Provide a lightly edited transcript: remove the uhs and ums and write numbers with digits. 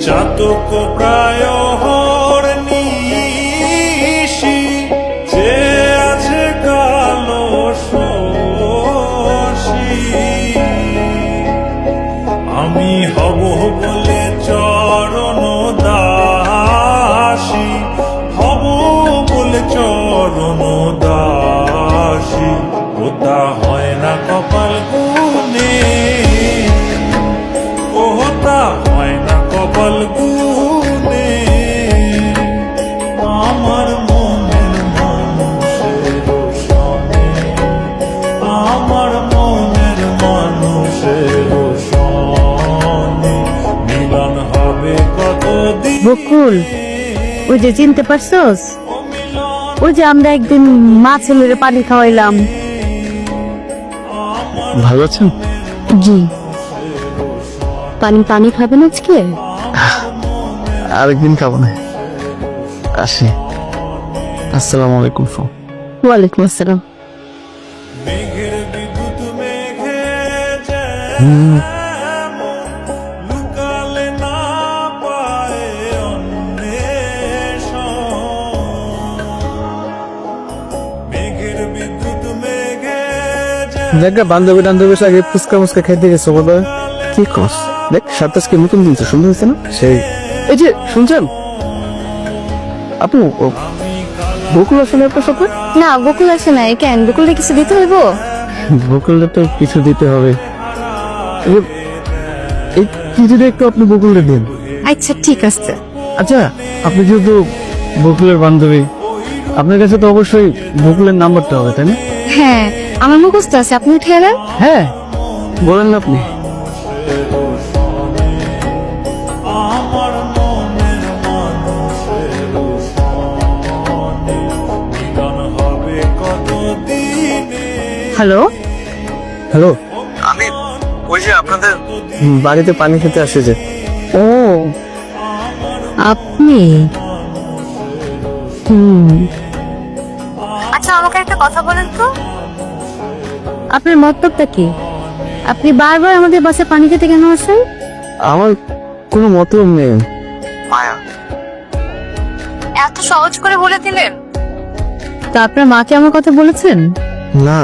চাতক প্রায় নিশি যে আছে কালো শশী আমি হব বলে চরণ দাসী হব বলে চরণ দাসী ওটা হয় না কপাল গুনে ওটা হয় না কপাল গুনে আমার মনের মানুষের সনে আমার মনের মানুষের সনে মিলন হবে কতদিন বকুল ওই যে চিনতে পারছস ওই যে আমরা একদিন মা ছেলের পানি খাওয়াইলাম। ভালো আছেন? জি পানি পানি খাবেন আজকে? আরেকদিন খাবো না, আসি। আসসালামু আলাইকুম। ওয়ালাইকুম আসসালাম। মেঘের বিদ্যুৎ মেঘে লুকালে না পায় মেঘের বিদ্যুৎ মেঘে দেখ বান্ধবী টান্ধবীর আগে ফুচকা মুচকা খাইতে গেছো বোধ হয়। কি কস? দেখ সাতাশকে নতুন দিনছে, সুন্দর হয়েছে না? সেই এই যে শুনছেন আপু, বকুল আসলে আপনার সাথে? না বকুল আসে নাই কেন? বকুলে কিছু দিতে হইব? বকুলটা তো কিছু দিতে হবে। এই কিছুটা একটু আপনি বকুলটা দিন। আচ্ছা ঠিক আছে। আচ্ছা আপনি যেহেতু বকুলের বান্ধবী, আপনার কাছে তো অবশ্যই বকুলের নাম্বারটা হবে, তাই না? হ্যাঁ আমার মুখস্থ আছে, আপনি উঠে এলেন। হ্যাঁ বলেন না আপনি। আমার মনের মানুষের সনে মিলন হবে কতদিনে হ্যালো হ্যালো, আমি ওই যে আপনাদের বাড়িতে পানি খেতে আসে যে। ও আপনি আচ্ছা আমাকে একটা কথা বলেন তো, আপনার মতলবটা কি? আপনি বারবার আমাদের বাসে পানি খেতে কেন আসেন? আমার কোনো মতলব নেই। এত সহজ করে বলে দিলেন। তা আপনার মাকে আমার কথা বলেছেন? না